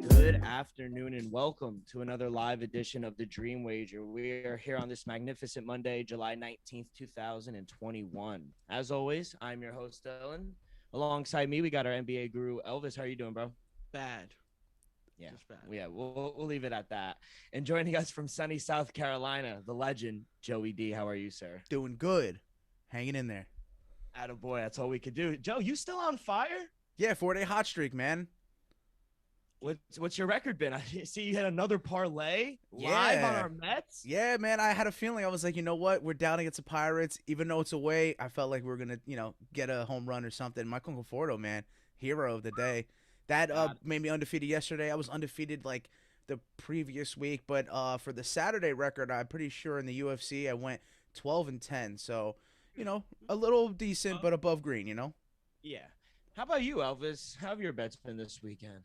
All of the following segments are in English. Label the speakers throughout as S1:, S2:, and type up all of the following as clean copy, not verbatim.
S1: Good afternoon and welcome to another live edition of the Dream Wager. We are here on this magnificent Monday, July 19th, 2021. As always, I'm your host, Dylan. Alongside me, we got our NBA guru, Elvis. How are you doing, bro?
S2: Bad.
S1: Yeah,
S2: Just bad.
S1: yeah, we'll leave it at that. And joining us from sunny South Carolina, the legend, Joey D. How are you, sir?
S3: Doing good. Hanging in there.
S1: Attaboy, that's all we could do. Joe, you still on fire?
S3: Yeah, 4-day hot streak, man.
S1: What's your record been? I see you had another parlay live on
S3: Yeah.
S1: our Mets.
S3: Yeah, man, I had a feeling. I was like, you know what? We're down against the Pirates. Even though it's away, I felt like we were going to, get a home run or something. Michael Conforto, man, hero of the day. That made me undefeated yesterday. I was undefeated like the previous week. But for the Saturday record, I'm pretty sure in the UFC, I went 12-10. So, a little decent, but above green,
S1: Yeah. How about you, Elvis? How have your bets been this weekend?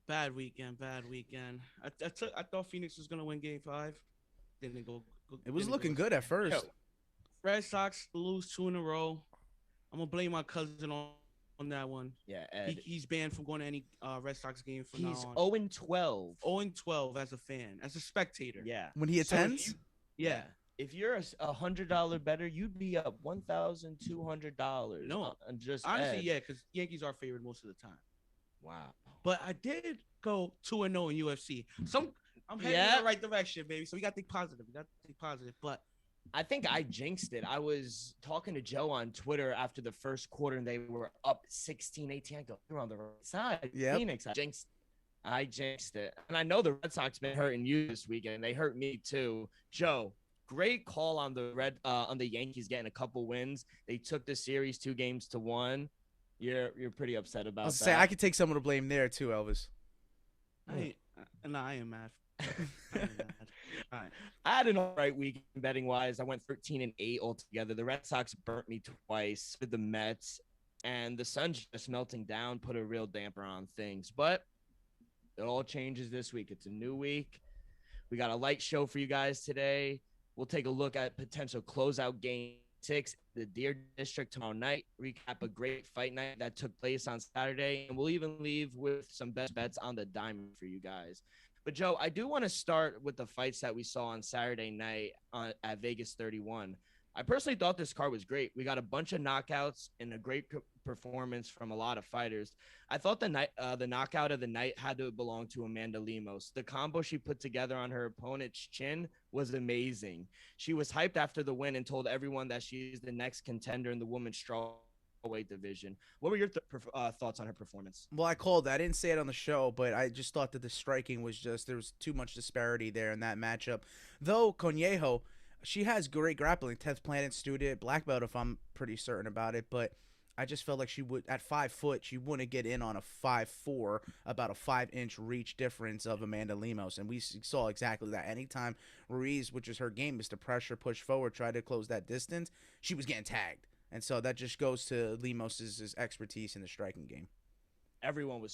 S2: Bad weekend. I thought Phoenix was gonna win Game 5. Didn't go.
S3: It was
S2: didn't
S3: looking
S2: go.
S3: good at first.
S1: Yo.
S2: Red Sox lose 2 in a row. I'm gonna blame my cousin on that one.
S1: Yeah, Ed.
S2: He's banned from going to any Red Sox game from
S1: He's
S2: now on.
S1: 0-12.
S2: 0-12 as a fan, as a spectator.
S1: Yeah.
S3: When he
S1: So
S3: attends?
S2: Yeah.
S1: If you're a $100 better, you'd be up $1,200.
S2: No.
S1: On just
S2: Honestly,
S1: Ed.
S2: yeah, because Yankees are favored most of the time.
S1: Wow.
S2: But I did go 2-0 in UFC. I'm heading in the right direction, baby. So we got to think positive. But
S1: I think I jinxed it. I was talking to Joe on Twitter after the first quarter, and they were up 16-18. I go, you're on the right side.
S3: Yep.
S1: Phoenix, I jinxed it. And I know the Red Sox been hurting you this weekend. They hurt me too. Joe, great call on the Yankees getting a couple wins. They took the series 2-1. You're pretty upset about
S3: I was
S1: that.
S3: say I could take some of the blame there too, Elvis.
S2: I am mad. I am mad. All right.
S1: I had an all right week betting wise. I went 13-8 altogether. The Red Sox burnt me twice with the Mets, and the sun's just melting down, put a real damper on things. But it all changes this week. It's a new week. We got a light show for you guys today. We'll take a look at potential closeout game 6, the Deer District tomorrow night, recap a great fight night that took place on Saturday, and we'll even leave with some best bets on the diamond for you guys. But Joe, I do want to start with the fights that we saw on Saturday night at Vegas 31. I personally thought this card was great. We got a bunch of knockouts and a great performance from a lot of fighters. I thought the knockout of the night had to belong to Amanda Lemos. The combo she put together on her opponent's chin was amazing. She was hyped after the win and told everyone that she's the next contender in the women's strawweight division. What were your thoughts on her performance?
S3: Well, I called that. I didn't say it on the show, but I just thought that the striking was just, there was too much disparity there in that matchup. Though Conejo, she has great grappling, 10th planet student, black belt if I'm pretty certain about it, but I just felt like she would, at 5 foot, she wouldn't get in on a 5'4", about a 5-inch reach difference of Amanda Lemos, and we saw exactly that. Anytime Ruiz, which is her game, is to pressure, push forward, try to close that distance, she was getting tagged, and so that just goes to Lemos's expertise in the striking game.
S1: Everyone was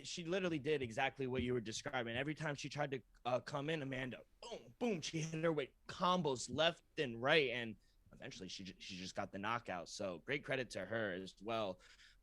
S1: she literally did exactly what you were describing. Every time she tried to come in, Amanda, boom, boom, she hit her with combos left and right, and eventually she just got the knockout. So great credit to her as well.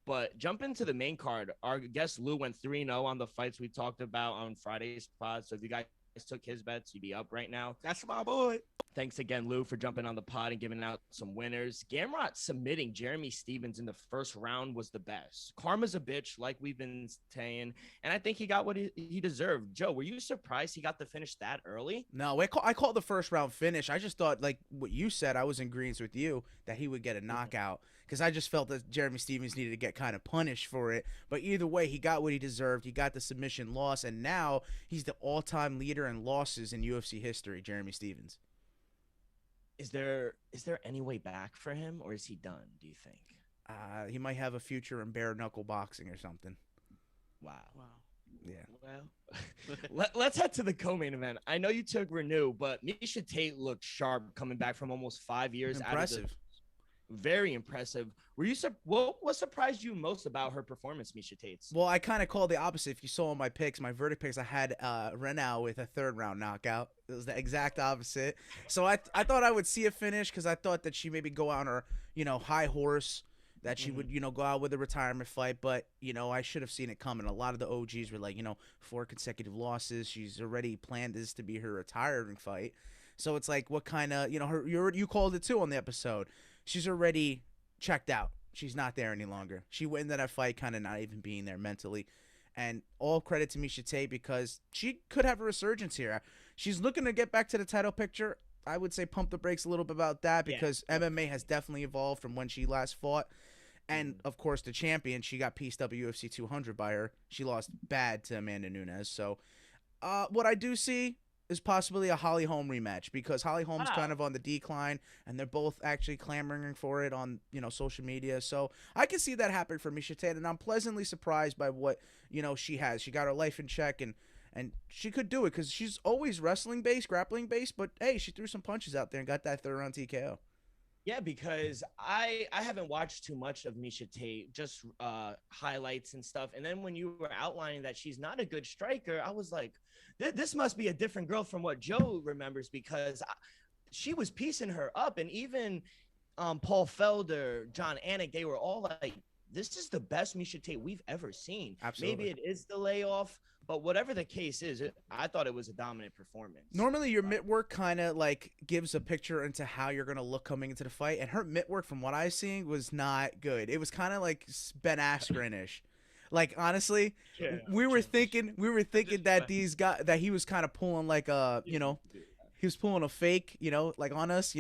S1: But jump into the main card. Our guest Lou went 3-0 on the fights we talked about on Friday's pod. So if you guys took his bets, you'd be up right now.
S2: That's my boy.
S1: Thanks again, Lou, for jumping on the pod and giving out some winners. Gamrot submitting Jeremy Stephens in the first round was the best. Karma's a bitch, like we've been saying, and I think he got what he deserved. Joe, were you surprised he got the finish that early?
S3: No, I called the first round finish. I just thought, like what you said, I was in agreement with you that he would get a knockout because I just felt that Jeremy Stephens needed to get kind of punished for it. But either way, he got what he deserved. He got the submission loss, and now he's the all-time leader in losses in UFC history, Jeremy Stephens.
S1: Is there any way back for him, or is he done, do you think?
S3: He might have a future in bare knuckle boxing or something.
S1: Wow.
S3: Yeah.
S1: Well, let's head to the co-main event. I know you took Renew, but Miesha Tate looked sharp coming back from almost 5 years.
S3: Impressive.
S1: Very impressive. What surprised you most about her performance, Miesha Tate's?
S3: Well, I kind of called the opposite. If you saw my picks, my verdict picks, I had Reneau with a 3rd round knockout. It was the exact opposite. So I thought I would see a finish because I thought that she maybe go out on her, high horse, that she would, go out with a retirement fight. But, I should have seen it coming. A lot of the OGs were like, 4 consecutive losses. She's already planned this to be her retiring fight. So it's like, what kind of, you called it too on the episode. She's already checked out. She's not there any longer. She went into that fight kind of not even being there mentally. And all credit to Miesha Tate because she could have a resurgence here. She's looking to get back to the title picture. I would say pump the brakes a little bit about that because MMA has definitely evolved from when she last fought. And, of course, the champion, she got pieced up at UFC 200 by her. She lost bad to Amanda Nunes. So what I do see is possibly a Holly Holm rematch because Holly Holm's kind of on the decline, and they're both actually clamoring for it on, social media. So I can see that happen for Miesha Tate, and I'm pleasantly surprised by what, she has. She got her life in check, and she could do it because she's always wrestling-based, grappling-based, but, hey, she threw some punches out there and got that 3rd round TKO.
S1: Yeah, because I haven't watched too much of Miesha Tate, just highlights and stuff. And then when you were outlining that she's not a good striker, I was like, this must be a different girl from what Joe remembers because she was piecing her up. And even Paul Felder, John Anik, they were all like, this is the best Miesha Tate we've ever seen.
S3: Absolutely.
S1: Maybe it is the layoff, but whatever the case is, I thought it was a dominant performance.
S3: Normally, your mitt work kind of like gives a picture into how you're going to look coming into the fight. And her mitt work, from what I've seen, was not good. It was kind of like Ben Askren-ish. Like, honestly, we were thinking that that he was kind of pulling like he was pulling a fake, like on us,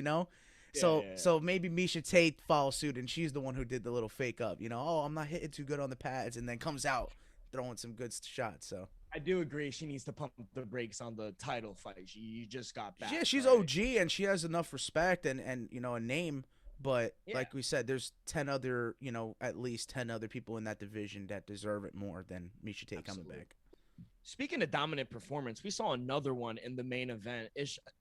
S3: So maybe Miesha Tate follows suit, and she's the one who did the little fake up, oh, I'm not hitting too good on the pads, and then comes out throwing some good shots. So
S1: I do agree she needs to pump the brakes on the title fight. She just got back.
S3: Yeah, she's right? OG, and she has enough respect and a name. But like we said, there's 10 other, at least 10 other people in that division that deserve it more than Miesha Tate coming back.
S1: Speaking of dominant performance, we saw another one in the main event.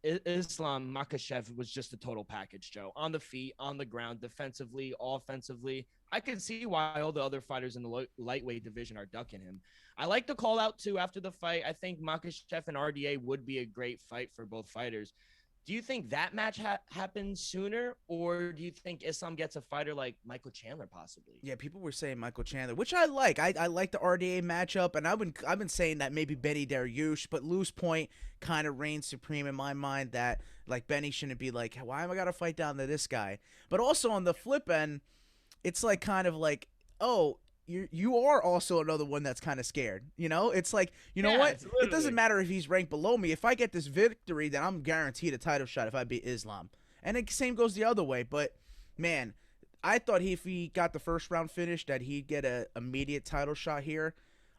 S1: Islam Makhachev was just a total package, Joe. On the feet, on the ground, defensively, offensively. I can see why all the other fighters in the lightweight division are ducking him. I like the call out too after the fight. I think Makhachev and RDA would be a great fight for both fighters. Do you think that match happens sooner, or do you think Islam gets a fighter like Michael Chandler possibly?
S3: Yeah, people were saying Michael Chandler, which I like. I like the RDA matchup, and I've been saying that maybe Benny Dariush, but Loose Point kind of reigns supreme in my mind. That like Benny shouldn't be like, why am I gotta fight down to this guy? But also on the flip end, it's like kind of like, oh, you are also another one that's kind of scared. You know, it's like, you know what? It doesn't matter if he's ranked below me. If I get this victory, then I'm guaranteed a title shot if I beat Islam. And the same goes the other way. But man, I thought if he got the first round finish, that he'd get a immediate title shot here.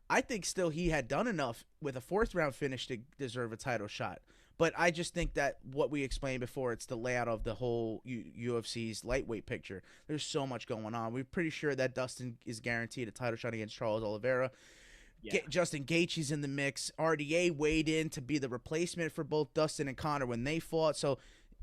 S3: I think still he had done enough with a fourth round finish to deserve a title shot. But I just think that what we explained before, it's the layout of the whole UFC's lightweight picture. There's so much going on. We're pretty sure that Dustin is guaranteed a title shot against Charles Oliveira. Yeah. Justin Gaethje's in the mix. RDA weighed in to be the replacement for both Dustin and Conor when they fought. So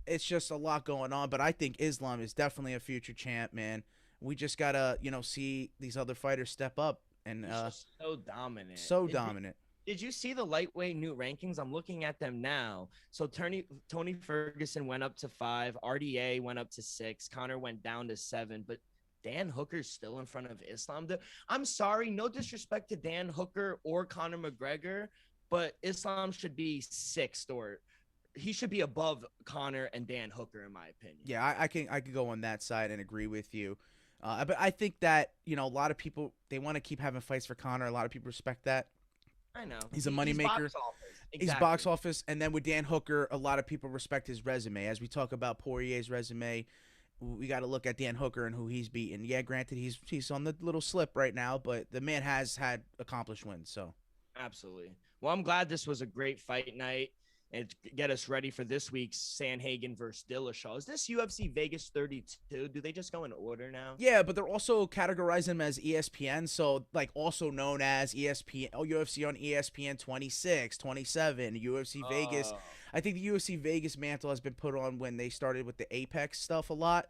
S3: it's just a lot going on. But I think Islam is definitely a future champ, man. We just got to, see these other fighters step up. And
S1: he's just so dominant.
S3: So dominant.
S1: Did you see the lightweight new rankings? I'm looking at them now. So Tony Ferguson went up to 5. RDA went up to 6. Conor went down to 7. But Dan Hooker's still in front of Islam. I'm sorry, no disrespect to Dan Hooker or Conor McGregor, but Islam should be 6th, or he should be above Conor and Dan Hooker, in my opinion.
S3: Yeah, I can go on that side and agree with you. But I think that, a lot of people, they want to keep having fights for Conor. A lot of people respect that.
S1: I know.
S3: He's a moneymaker.
S1: Exactly.
S3: He's box office. And then with Dan Hooker, a lot of people respect his resume. As we talk about Poirier's resume, we got to look at Dan Hooker and who he's beaten. Yeah, granted, he's on the little slip right now, but the man has had accomplished wins. So,
S1: absolutely. Well, I'm glad this was a great fight night and get us ready for this week's Sandhagen versus Dillashaw. Is this UFC Vegas 32? Do they just go in order now?
S3: Yeah, but they're also categorizing them as ESPN, so like also known as ESPN, UFC on ESPN 26, 27, UFC Vegas. I think the UFC Vegas mantle has been put on when they started with the Apex stuff a lot.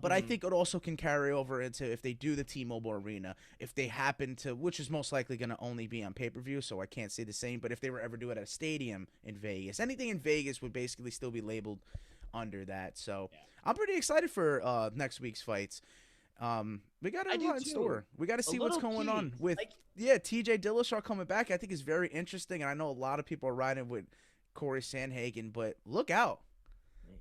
S3: But I think it also can carry over into if they do the T-Mobile Arena, if they happen to, which is most likely going to only be on pay-per-view, so I can't say the same, but if they were ever do it at a stadium in Vegas, anything in Vegas would basically still be labeled under that. So I'm pretty excited for next week's fights. We got a lot in store. We got to see what's going on with, TJ Dillashaw coming back. I think is very interesting, and I know a lot of people are riding with Corey Sandhagen, but look out.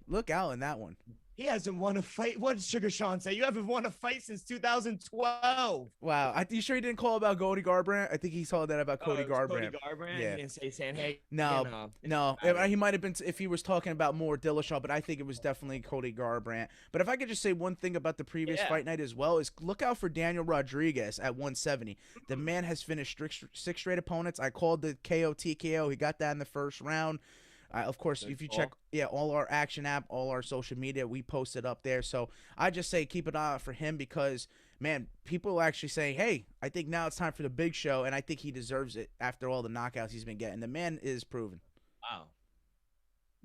S3: Look out in that one.
S1: He hasn't won a fight. What did Sugar Sean say? You haven't won a fight since 2012.
S3: Wow. You sure he didn't call about Cody Garbrandt? I think he saw that about Cody Garbrandt.
S1: Cody Garbrandt? Yeah. He didn't say Sandhagen?
S3: No. He might have been if he was talking about more Dillashaw, but I think it was definitely Cody Garbrandt. But if I could just say one thing about the previous fight night as well is look out for Daniel Rodriguez at 170. The man has finished 6 straight opponents. I called the KO TKO. He got that in the first round. Of course, if you check, all our Action app, all our social media, we post it up there. So I just say keep an eye out for him because, man, people actually say, hey, I think now it's time for the big show, and I think he deserves it after all the knockouts he's been getting. The man is proven.
S1: Wow.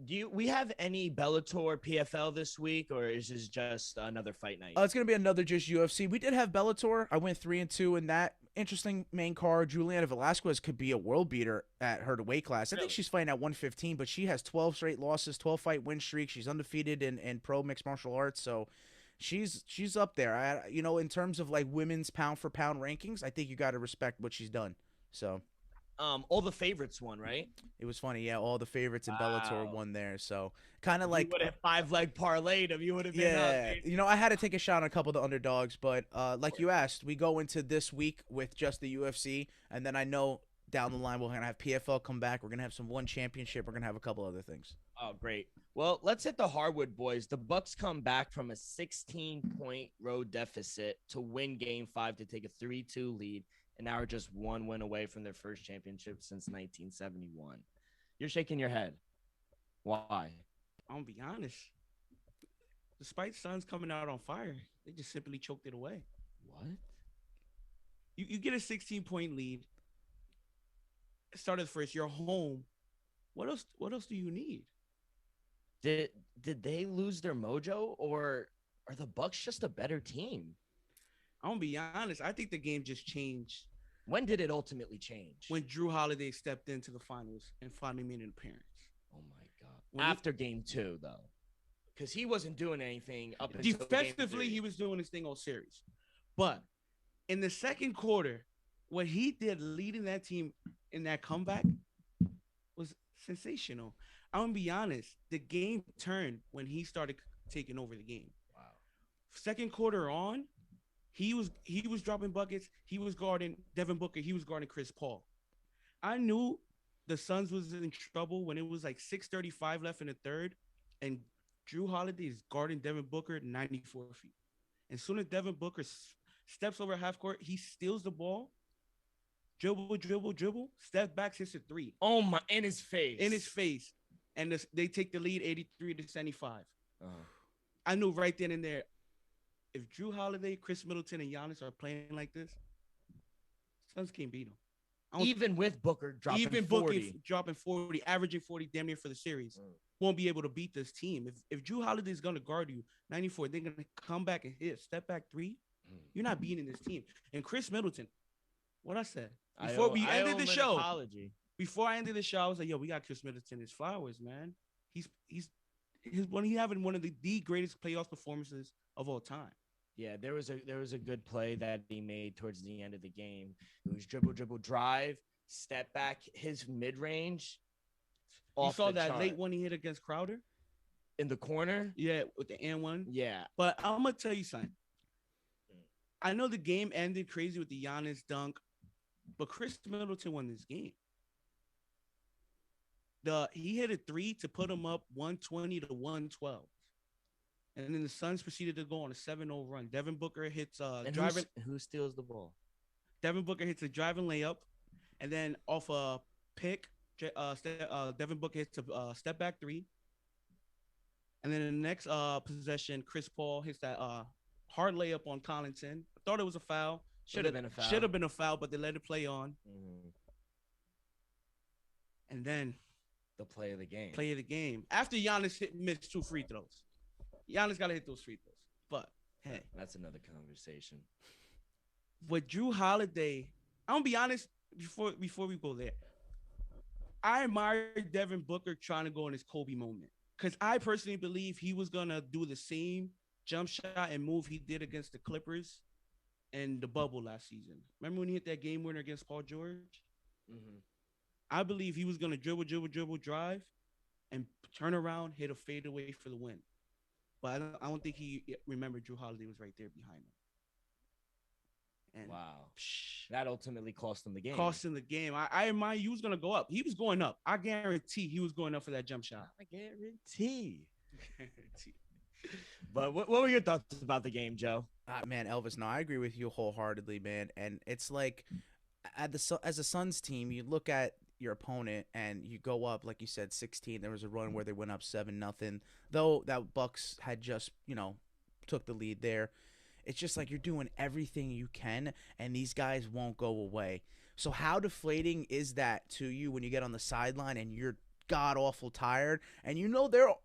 S1: Do we have any Bellator PFL this week, or is this just another fight night?
S3: It's going to be another just UFC. We did have Bellator. I went 3-2 in that. Interesting main card. Juliana Velasquez could be a world beater at her weight class. I think she's fighting at 115, but she has 12 straight losses, 12-fight win streak. She's undefeated in pro mixed martial arts, so she's up there. In terms of like women's pound for pound rankings, I think you got to respect what she's done. So.
S1: All the favorites won, right?
S3: It was funny, yeah. All the favorites in Bellator won there, so kind of like
S1: you would have 5-leg parlayed if you would have been.
S3: Yeah, I had to take a shot on a couple of the underdogs, but like you asked, we go into this week with just the UFC, and then I know down the line we're gonna have PFL come back. We're gonna have some one championship. We're gonna have a couple other things.
S1: Oh, great. Well, let's hit the hardwood, boys. The Bucks come back from a 16-point road deficit to win Game 5 to take a 3-2 lead. And now we're just one win away from their first championship since 1971. You're shaking your head. Why?
S2: I'm gonna be honest. Despite Suns coming out on fire, they just simply choked it away.
S1: What?
S2: You get a 16-point lead. Started first. You're home. What else do you need?
S1: Did they lose their mojo, or are the Bucks just a better team?
S2: I'm gonna be honest. I think the game just changed
S1: When did it ultimately change?
S2: when Drew Holiday stepped into the finals and finally made an appearance.
S1: Oh my God! After game 2, though, because he wasn't doing anything up until
S2: Defensively,
S1: game 3.
S2: he was doing his thing all series, but in the second quarter, what he did leading that team in that comeback was sensational. I'm gonna be honest. The game turned when he started taking over the game.
S1: Wow.
S2: Second quarter on, he was dropping buckets. He was guarding Devin Booker. He was guarding Chris Paul. I knew the Suns was in trouble when it was like 6:35 left in the third, and Drew Holiday is guarding Devin Booker 94 feet. As soon as Devin Booker steps over half court, he steals the ball, dribble, step back, hits a three.
S1: Oh my! In his face.
S2: And they take the lead 83-75.
S1: Uh-huh.
S2: I knew right then and there, if Drew Holiday, Chris Middleton, and Giannis are playing like this, Suns can't beat them.
S1: Even with Booker dropping 40.
S2: Dropping 40, averaging 40 damn near for the series, won't be able to beat this team. If Drew Holiday is going to guard you 94, they're going to come back and hit step back three. You're not beating this team. And Chris Middleton, what I said before we ended the show. Before I ended the show, I was like, "Yo, we got Chris Middleton his flowers, man. He's having one of the greatest playoff performances of all time."
S1: Yeah, there was a good play that he made towards the end of the game. It was dribble, drive, step back, his mid range.
S2: You saw that late one he hit against Crowder
S1: in the corner.
S2: Yeah, with the and one.
S1: Yeah,
S2: but I'm gonna tell you something. I know the game ended crazy with the Giannis dunk, but Chris Middleton won this game. He hit a three to put him up 120-112. And then the Suns proceeded to go on a 7-0 run. Devin Booker hits driving.
S1: Who steals the ball?
S2: Devin Booker hits a driving layup, and then off a pick, Devin Booker hits a step back three. And then in the next possession, Chris Paul hits that hard layup on Collinson. I thought it was a foul.
S1: Should have been a foul.
S2: Should have been a foul, but they let it play on. And then
S1: the play of the game.
S2: After Giannis missed 2 free throws. Giannis got to hit those free throws. But, hey.
S1: That's another conversation.
S2: With Drew Holiday, I'm going to be honest before we go there. I admire Devin Booker trying to go in his Kobe moment. Because I personally believe he was going to do the same jump shot and move he did against the Clippers in the bubble last season. Remember when he hit that game winner against Paul George? Mm-hmm. I believe he was going to dribble, drive, and turn around, hit a fadeaway for the win. But I don't think he remembered Drew Holiday was right there behind him. And
S1: wow. That ultimately cost him the game.
S2: I admire he was going to go up. He was going up. I guarantee he was going up for that jump shot.
S1: I guarantee. But what were your thoughts about the game, Joe?
S3: Man, Elvis, no, I agree with you wholeheartedly, man. And it's like, as a Suns team, you look at your opponent and you go up, like you said, 16. There was a run where they went up 7-0, though that Bucks had just took the lead there. It's just like you're doing everything you can and these guys won't go away. So how deflating is that to you when you get on the sideline and you're god awful tired, and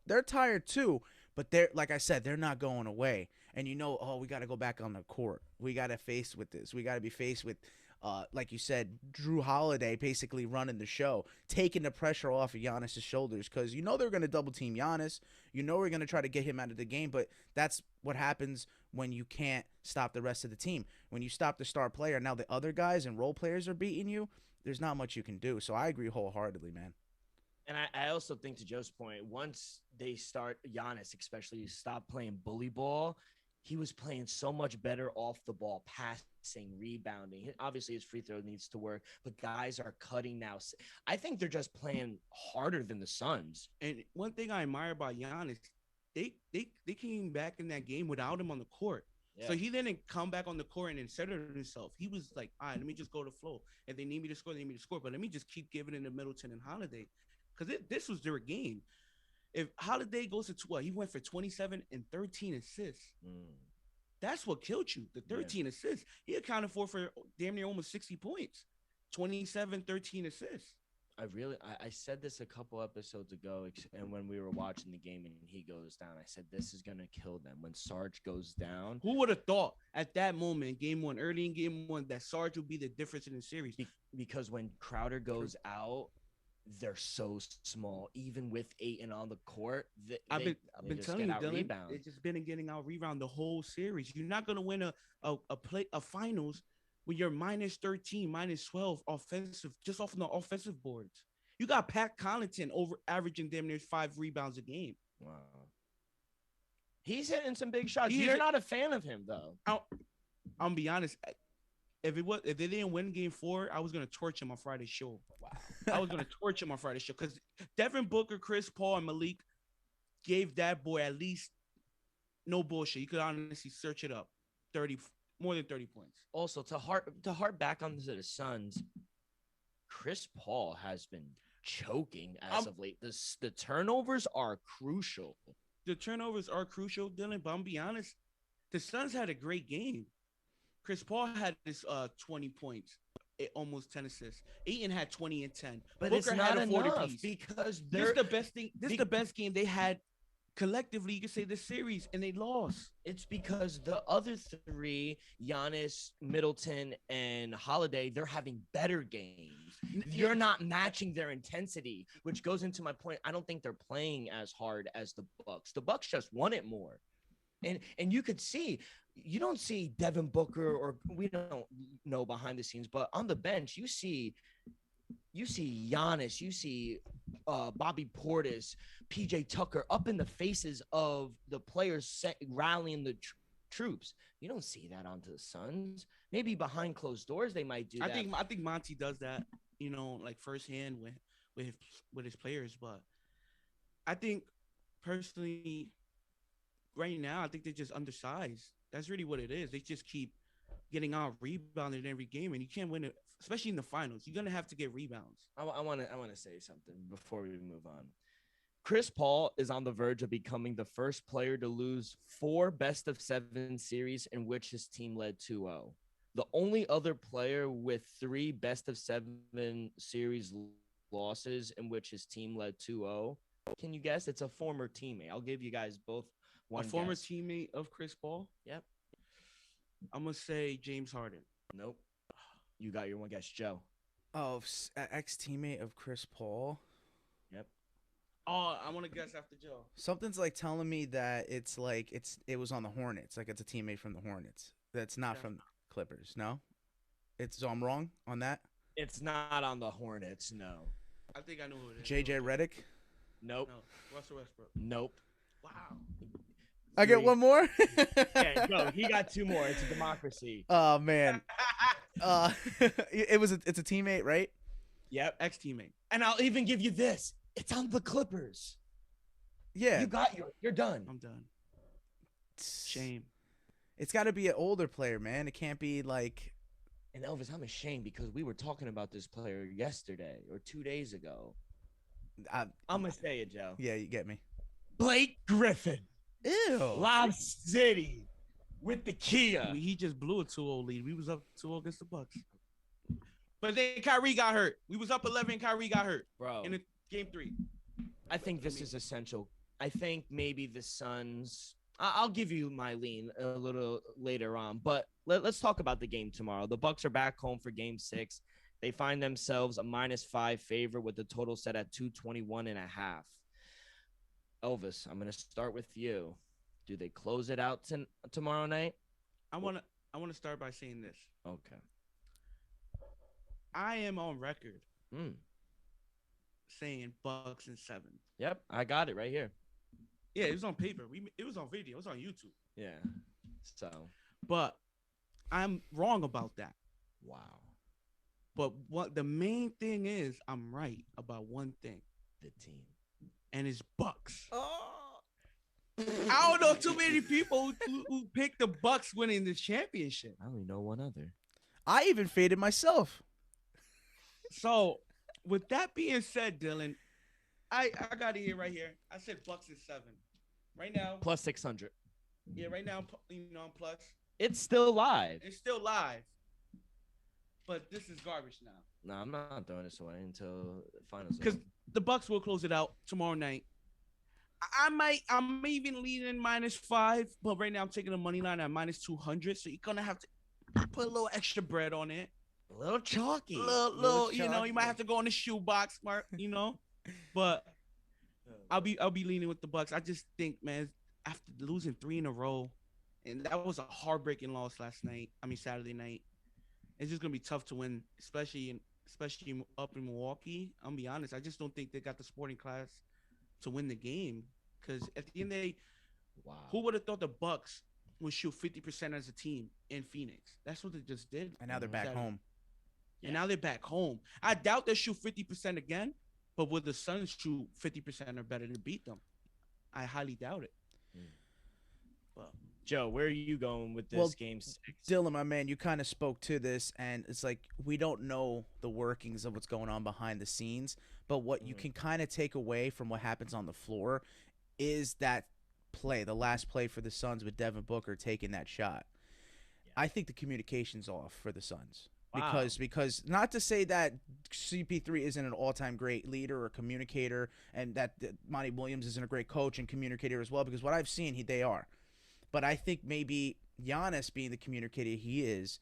S3: they're tired too, but they're, like I said, they're not going away. And oh, we got to go back on the court, we got to face with this, we got to be faced with like you said, Drew Holiday basically running the show, taking the pressure off of Giannis' shoulders, because they're going to double team Giannis. We're going to try to get him out of the game, but that's what happens when you can't stop the rest of the team. When you stop the star player, now the other guys and role players are beating you, there's not much you can do. So I agree wholeheartedly, man.
S1: And I also think, to Joe's point, once they start, Giannis especially, stop playing bully ball, he was playing so much better off the ball, passing, rebounding. Obviously, his free throw needs to work, but guys are cutting now. I think they're just playing harder than the Suns.
S2: And one thing I admire about Giannis, they came back in that game without him on the court. Yeah. So he didn't come back on the court and inserted himself. He was like, all right, let me just go to flow. If they need me to score, they need me to score. But let me just keep giving it to Middleton and Holiday, because this was their game. If Holiday goes to he went for 27 and 13 assists. That's what killed you. The 13 assists. He accounted for damn near almost 60 points. 27, 13 assists.
S1: I said this a couple episodes ago, and when we were watching the game and he goes down, I said this is gonna kill them when Sarge goes down.
S2: Who would have thought at that moment in game one, early in game one, that Sarge would be the difference in the series?
S1: Because when Crowder goes out, they're so small. Even with Ayton on the court,
S2: I've been
S1: just
S2: telling
S1: get
S2: you,
S1: out
S2: Dylan,
S1: rebound.
S2: it's just been getting out rebound the whole series. You're not gonna win a finals when you're minus 13, minus 12 offensive, just off the offensive boards. You got Pat Connaughton over averaging damn near 5 rebounds a game.
S1: Wow. He's hitting some big shots.
S2: You're
S1: not a fan of him, though.
S2: I'm gonna be honest. If they didn't win game 4, I was gonna torch him on Friday's show.
S1: Wow.
S2: I was gonna torch him on Friday's show because Devin Booker, Chris Paul, and Malik gave that boy at least, no bullshit, you could honestly search it up, more than 30 points.
S1: Also, to harp back onto the Suns, Chris Paul has been choking as of late. The turnovers are crucial.
S2: The turnovers are crucial, Dylan, but I'm be honest, the Suns had a great game. Chris Paul had this 20 points, almost 10 assists. Ayton had 20 and 10.
S1: But
S2: Booker
S1: it's not
S2: had a 40
S1: enough
S2: piece.
S1: because
S2: This
S1: they're
S2: is the best thing. This is the best game they had collectively. You could say this series, and they lost.
S1: It's because the other three, Giannis, Middleton, and Holiday, they're having better games. You're not matching their intensity, which goes into my point. I don't think they're playing as hard as the Bucks. The Bucks just want it more. And you could see, you don't see Devin Booker, or we don't know behind the scenes, but on the bench, you see Giannis, you see Bobby Portis, PJ Tucker up in the faces of the players rallying the troops. You don't see that onto the Suns. Maybe behind closed doors they might do that.
S2: I think Monty does that, like firsthand with his players. But I think personally, right now, I think they're just undersized. That's really what it is. They just keep getting out rebounded every game, and you can't win it, especially in the finals. You're gonna have to get rebounds.
S1: I want to say something before we move on. Chris Paul is on the verge of becoming the first player to lose 4 best-of-7 series in which his team led 2-0. The only other player with 3 best-of-7 series losses in which his team led 2-0. Can you guess? It's a former teammate. I'll give you guys both one.
S2: A former teammate of Chris Paul?
S1: Yep.
S2: I'm gonna say James Harden.
S1: Nope. You got your one guess, Joe.
S3: Oh, ex-teammate of Chris Paul.
S1: Yep.
S2: Oh, I want to guess after Joe.
S3: Something's like telling me that it was on the Hornets. Like it's a teammate from the Hornets. That's not from Clippers. No, so I'm wrong on that.
S1: It's not on the Hornets. No.
S2: I think I know who it is.
S3: JJ Redick.
S1: Nope.
S2: No. Russell Westbrook.
S1: Nope.
S2: Wow.
S3: I get one more.
S1: Yeah, no, he got 2 more. It's a democracy.
S3: Oh man. It's a teammate, right?
S1: Yep.
S2: Ex-teammate.
S1: And I'll even give you this. It's on the Clippers.
S3: Yeah.
S1: You got you're done.
S2: I'm done. Shame.
S3: It's got to be an older player, man. It can't be like.
S1: And Elvis, I'm ashamed because we were talking about this player yesterday or 2 days ago. I'm gonna say it, Joe.
S3: Yeah, you get me.
S1: Blake Griffin.
S3: Ew.
S1: Lob City with the Kia.
S2: He just blew a 2-0 lead. We was up 2-0 against the Bucks. But then Kyrie got hurt. We was up 11. Kyrie got hurt.
S1: Bro.
S2: In game 3.
S1: I think this is essential. I think maybe the Suns. I'll give you my lean a little later on, but let's talk about the game tomorrow. The Bucks are back home for Game 6. They find themselves a -5 favorite with the total set at 221.5. Elvis, I'm gonna start with you. Do they close it out tomorrow night?
S2: I want to start by saying this.
S1: Okay.
S2: I am on record saying Bucks in 7.
S1: Yep, I got it right here.
S2: Yeah, it was on paper. It was on video. It was on YouTube.
S1: Yeah. So.
S2: But I'm wrong about that.
S1: Wow.
S2: But what the main thing is, I'm right about one thing.
S1: The team.
S2: And it's Bucks.
S3: Oh.
S2: I don't know too many people who picked the Bucks winning this championship.
S1: I only know one other.
S3: I even faded myself.
S2: So, with that being said, Dylan, I got it here right here. I said Bucks is 7. Right now.
S1: Plus 600.
S2: Yeah, right now, I'm plus.
S1: It's still live.
S2: It's still live. But this is garbage now.
S1: No, I'm not throwing this away until the finals.
S2: Because the Bucks will close it out tomorrow night. I'm even leaning -5, but right now I'm taking the money line at -200. So you're gonna have to put a little extra bread on it.
S1: A little chalky.
S2: Little, you know, you might have to go in the shoebox, Mark, you know. But I'll be leaning with the Bucks. I just think, man, after losing 3 in a row, and that was a heartbreaking loss last night. I mean Saturday night. It's just gonna be tough to win, especially up in Milwaukee. I'll be honest. I just don't think they got the sporting class to win the game. Because at the end of the day, who would have thought the Bucks would shoot 50% as a team in Phoenix? That's what they just did.
S3: And now they're back home.
S2: And now they're back home. I doubt they'll shoot 50% again, but will the Suns shoot 50% or better to beat them? I highly doubt it.
S1: Well, Joe, where are you going with this game 6?
S3: Dylan, my man, you kind of spoke to this, and it's like we don't know the workings of what's going on behind the scenes, but what you can kind of take away from what happens on the floor is that play, the last play for the Suns with Devin Booker taking that shot. Yeah. I think the communication's off for the Suns. Wow. Because not to say that CP3 isn't an all-time great leader or communicator, and that Monty Williams isn't a great coach and communicator as well, because what I've seen, they are. But I think maybe Giannis being the communicator he is,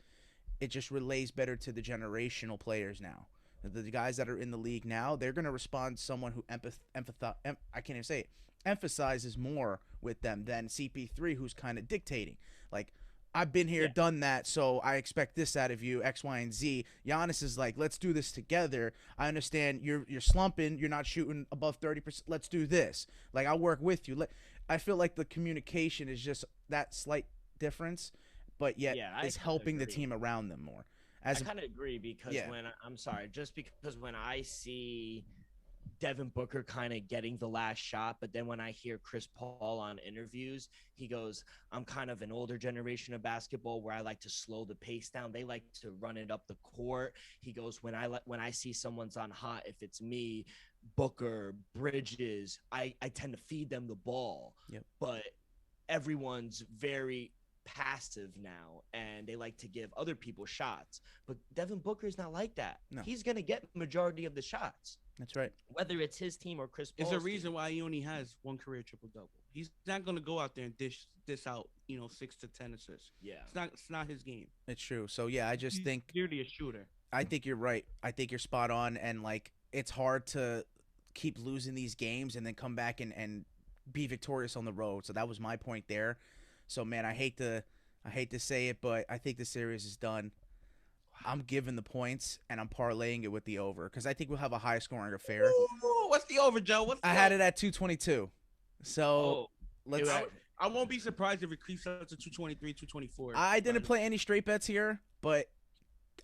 S3: it just relays better to the generational players now. The guys that are in the league now, they're going to respond to someone who emphasizes more with them than CP3, who's kind of dictating. Like, I've been here, done that, so I expect this out of you, X, Y, and Z. Giannis is like, let's do this together. I understand you're slumping. You're not shooting above 30%. Let's do this. Like, I'll work with you. I feel like the communication is just that slight difference, but yet is helping the team around them more.
S1: I kind of agree because when I see Devin Booker kind of getting the last shot, but then when I hear Chris Paul on interviews, he goes, I'm kind of an older generation of basketball where I like to slow the pace down. They like to run it up the court. He goes, when I see someone's on hot, if it's me, Booker, Bridges, I tend to feed them the ball.
S3: Yep.
S1: But everyone's very passive now, and they like to give other people shots. But Devin Booker is not like that.
S3: No.
S1: He's going to get majority of the shots.
S3: That's right.
S1: Whether it's his team or Chris Paul's
S2: There's a reason why he only has one career triple-double. He's not going to go out there and dish out, 6 to 10 assists.
S1: Yeah.
S2: It's not his game.
S3: It's true. So, yeah, I just think –
S2: clearly a shooter.
S3: I think you're right. I think you're spot on, and, like, it's hard to keep losing these games and then come back and be victorious on the road. So that was my point there. So, man, I hate to say it, but I think the series is done. I'm giving the points, and I'm parlaying it with the over because I think we'll have a high-scoring affair.
S2: Ooh, what's the over, Joe?
S3: I had it at 222. So let's.
S2: I won't be surprised if it creeps up to 223, 224.
S3: I didn't play any straight bets here, but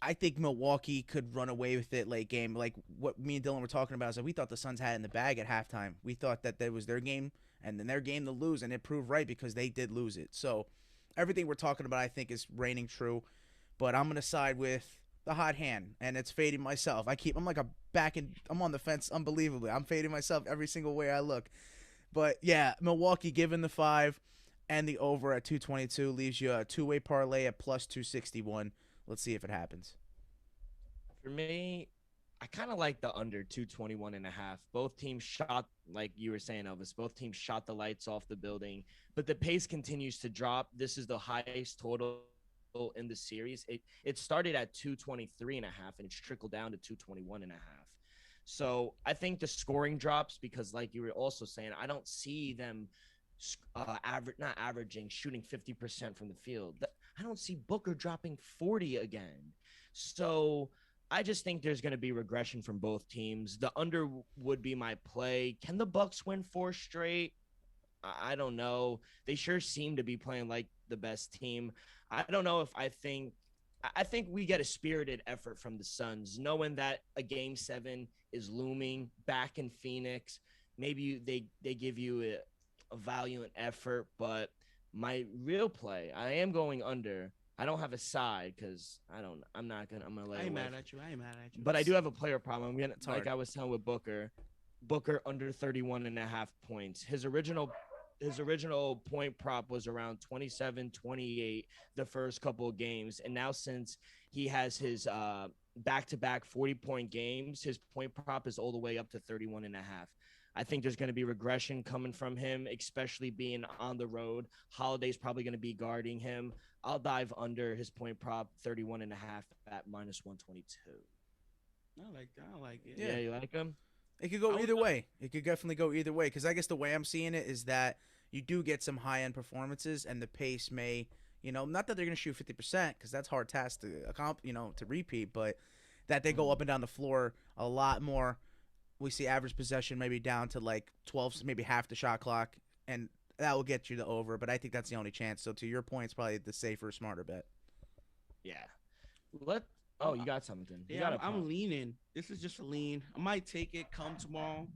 S3: I think Milwaukee could run away with it late game. Like what me and Dylan were talking about is that we thought the Suns had it in the bag at halftime. We thought that was their game, and then their game to lose, and it proved right because they did lose it. So everything we're talking about, I think, is reigning true. But I'm gonna side with the hot hand, and it's fading myself. I'm like I'm on the fence unbelievably. I'm fading myself every single way I look. But yeah, Milwaukee given the 5 and the over at 222 leaves you a two-way parlay at plus 261. Let's see if it happens.
S1: For me, I kind of like the under 221.5. Both teams shot, like you were saying, Elvis, both teams shot the lights off the building, but the pace continues to drop. This is the highest total in the series. It started at 223.5 and it's trickled down to 221.5. So I think the scoring drops because, like you were also saying, I don't see them shooting 50% from the field. I don't see Booker dropping 40 again. So I just think there's going to be regression from both teams. The under would be my play. Can the Bucks win 4 straight? I don't know. They sure seem to be playing like the best team. I don't know if I think we get a spirited effort from the Suns, knowing that a game 7 is looming back in Phoenix. Maybe they give you a valiant effort, but my real play, I am going under. I don't have a side because I'm gonna let
S2: I ain't mad at you.
S1: But I do have a player problem. Like I was telling with Booker under 31.5 points. His original point prop was around 27, 28 the first couple of games. And now since he has his back-to-back 40-point games, his point prop is all the way up to 31.5. I think there's going to be regression coming from him, especially being on the road. Holiday's probably going to be guarding him. I'll dive under his point prop 31.5 at minus 122.
S2: I like it.
S1: Yeah, you like him?
S3: It could go either way. It could definitely go either way because I guess the way I'm seeing it is that you do get some high-end performances and the pace may, not that they're going to shoot 50% because that's hard task to repeat, but that they go up and down the floor a lot more. We see average possession maybe down to like 12, maybe half the shot clock, and that will get you the over, but I think that's the only chance. So to your point, it's probably the safer, smarter bet.
S1: Yeah. You got something.
S2: I'm leaning. This is just a lean. I might take it come tomorrow,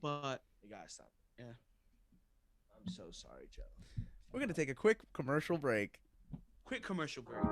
S2: but
S1: you got something.
S2: Yeah.
S1: I'm so sorry, Joe.
S3: We're going to take a quick commercial break.
S2: Quick commercial break.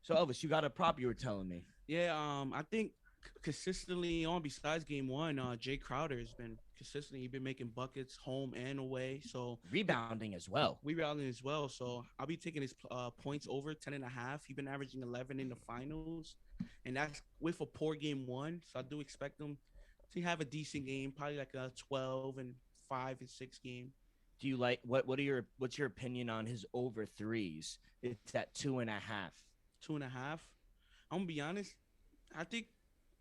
S1: So Elvis, you got a prop you were telling me.
S2: Yeah, I think consistently on besides game one, Jay Crowder has been consistently. He's been making buckets home and away. So
S1: rebounding as well.
S2: So I'll be taking his points over 10.5. He's been averaging 11 in the finals, and that's with a poor game one. So I do expect him to have a decent game, probably like a 12 and 5 and 6 game.
S1: Do you like what's your opinion on his over threes? It's at 2.5.
S2: 2.5. I'm gonna be honest. I think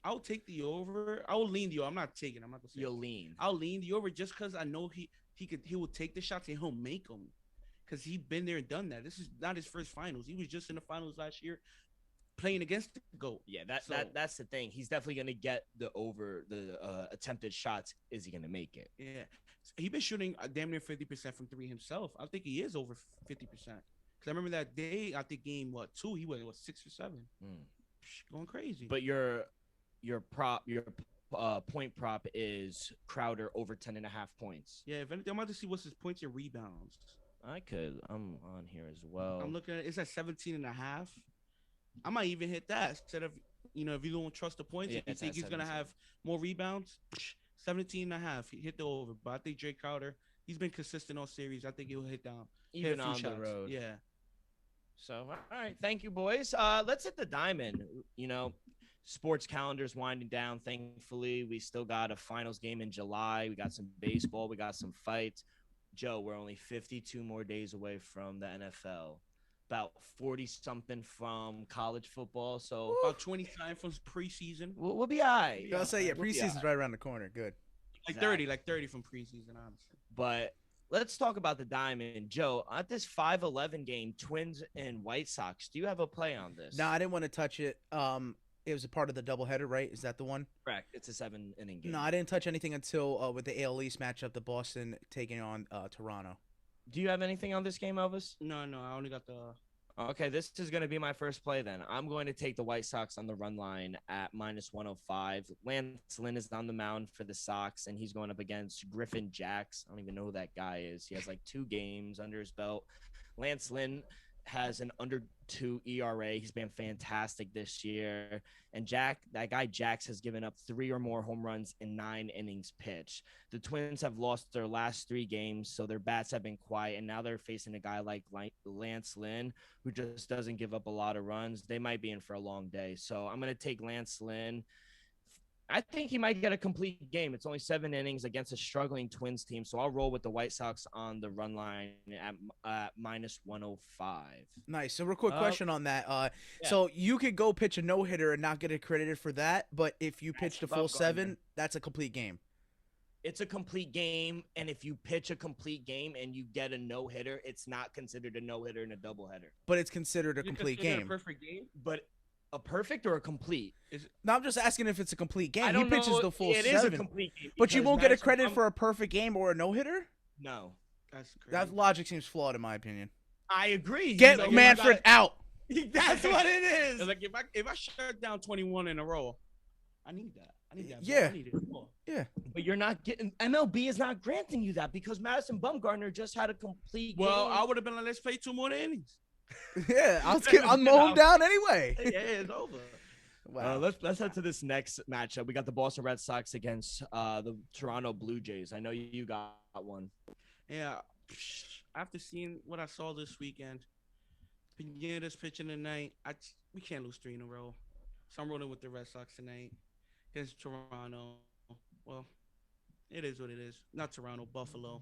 S2: I'll take the over. I will lean the over. I'm not taking. I'm not gonna say
S1: you'll lean.
S2: I'll lean the over just because I know he will take the shots and he'll make them because he's been there and done that. This is not his first finals. He was just in the finals last year playing against the GOAT.
S1: Yeah, that's the thing. He's definitely gonna get the over the attempted shots. Is he gonna make it?
S2: Yeah, he's been shooting damn near 50% from three himself. I think he is over 50%. Because I remember that day, I think game 2, he was 6 or 7, going crazy.
S1: But your point prop is Crowder over 10.5 points.
S2: Yeah, if anything, I'm about to see what's his points and rebounds.
S1: I'm on here as well.
S2: I'm looking at it's at 17.5. I might even hit that instead of if you don't trust the points, if you think he's gonna have more rebounds, 17.5. He hit the over. But I think Jay Crowder, he's been consistent all series. I think he'll hit down.
S1: Even on the road.
S2: Yeah.
S1: So, all right. Thank you, boys. Let's hit the diamond. Sports calendar's winding down, thankfully. We still got a finals game in July. We got some baseball. We got some fights. Joe, we're only 52 more days away from the NFL. About 40-something from college football. So
S2: about 29 from preseason.
S1: We'll be all right.
S3: I'll say, preseason's right around the corner. Good.
S2: Like 30 from preseason, honestly.
S1: But let's talk about the diamond. Joe, at this 5-11 game, Twins and White Sox, do you have a play on this?
S3: No, I didn't want to touch it. It was a part of the doubleheader, right? Is that the one?
S1: Correct. It's a 7-inning game.
S3: No, I didn't touch anything until with the AL East matchup, the Boston taking on Toronto.
S1: Do you have anything on this game, Elvis?
S2: No, I only got the.
S1: Okay, this is going to be my first play then. I'm going to take the White Sox on the run line at minus 105. Lance Lynn is on the mound for the Sox, and he's going up against Griffin Jacks. I don't even know who that guy is. He has like 2 games under his belt. Lance Lynn has an under 2 ERA. He's been fantastic this year. And that guy Jax has given up 3 or more home runs in 9 innings pitched. The Twins have lost their last 3 games, so their bats have been quiet. And now they're facing a guy like Lance Lynn, who just doesn't give up a lot of runs. They might be in for a long day. So I'm going to take Lance Lynn. I think he might get a complete game. It's only 7 innings against a struggling Twins team. So I'll roll with the White Sox on the run line at minus 105.
S3: Nice. So real quick question on that.
S1: Yeah.
S3: So you could go pitch a no-hitter and not get it credited for that, but if you pitch the full 7, that's a complete game.
S1: It's a complete game, and if you pitch a complete game and you get a no-hitter, it's not considered a no-hitter and a doubleheader.
S3: But it's considered a complete game.
S2: A perfect game?
S1: But a perfect or a complete?
S3: No, I'm just asking if it's a complete game.
S1: I don't
S3: He pitches
S1: know.
S3: the full
S1: It
S3: 7.
S1: is a complete game.
S3: But you won't get a
S1: Madison
S3: credit for a perfect game or a no-hitter?
S1: No.
S2: That's crazy.
S3: That logic seems flawed in my opinion.
S1: I agree.
S3: Get
S1: You
S3: Manfred out.
S1: That's what it is.
S2: Like if I shut down 21 in a row, I need that. I need that.
S3: Yeah.
S2: I need it more.
S3: Yeah.
S1: But you're not getting MLB is not granting you that because Madison Bumgarner just had a complete
S2: Well,
S1: game.
S2: I would have been like, let's play 2 more innings.
S3: Yeah, I'll mow him down anyway.
S2: Yeah, it's over.
S3: Wow.
S1: Let's head to this next matchup. We got the Boston Red Sox against the Toronto Blue Jays. I know you got one.
S2: Yeah. After seeing what I saw this weekend, Pineda's pitching tonight. We can't lose 3 in a row. So I'm rolling with the Red Sox tonight against Toronto. Well, it is what it is. Not Toronto, Buffalo.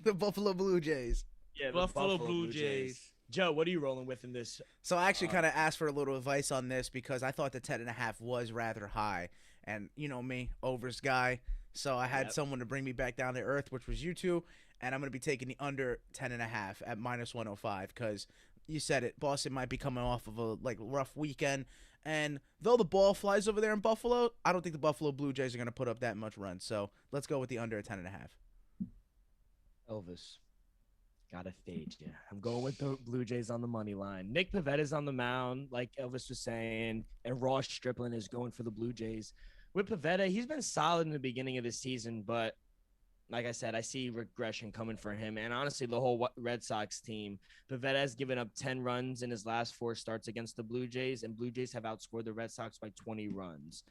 S3: The Buffalo Blue Jays.
S1: Yeah, the
S2: Buffalo Blue Jays.
S1: Joe, what are you rolling with in this?
S3: So I actually kind of asked for a little advice on this because I thought the 10.5 was rather high. And you know me, overs guy. So I had someone to bring me back down to earth, which was you two. And I'm going to be taking the under 10.5 at minus 105 because you said it. Boston might be coming off of a rough weekend. And though the ball flies over there in Buffalo, I don't think the Buffalo Blue Jays are going to put up that much run. So let's go with the under at 10.5.
S1: Elvis. Gotta fade you. I'm going with the Blue Jays on the money line. Nick Pavetta's on the mound, like Elvis was saying, and Ross Stripling is going for the Blue Jays. With Pavetta, he's been solid in the beginning of the season, but like I said, I see regression coming for him. And honestly, the whole Red Sox team, Pavetta has given up 10 runs in his last 4 starts against the Blue Jays, and Blue Jays have outscored the Red Sox by 20 runs.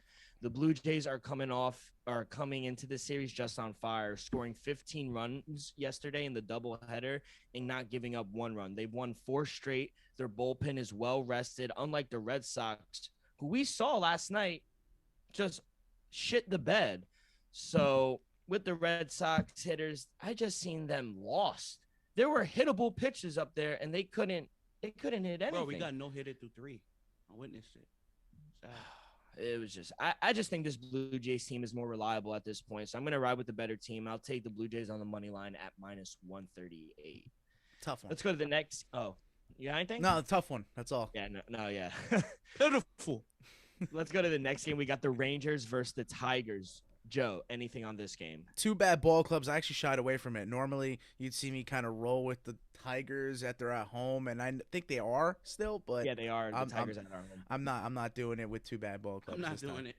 S1: The Blue Jays are coming into the series just on fire, scoring 15 runs yesterday in the doubleheader and not giving up 1 run. They've won 4 straight. Their bullpen is well rested, unlike the Red Sox, who we saw last night just shit the bed. So with the Red Sox hitters, I just seen them lost. There were hittable pitches up there, and they couldn't hit anything.
S2: Bro, we got no hit it through 3. I witnessed it. Sad.
S1: It was just I just think this Blue Jays team is more reliable at this point. So I'm going to ride with the better team. I'll take the Blue Jays on the money line at minus 138.
S3: Tough one.
S1: Let's go to the next. Oh, you got anything?
S3: No, tough one. That's all.
S1: Yeah, no, yeah.
S2: Pitiful.
S1: Let's go to the next game. We got the Rangers versus the Tigers. Joe, anything on this game?
S3: 2 bad ball clubs. I actually shied away from it. Normally, you'd see me kind of roll with the Tigers at they're at home, and I think they are still. But
S1: yeah, they are. The Tigers at home.
S3: I'm not doing it with 2 bad ball clubs.
S2: I'm not doing it.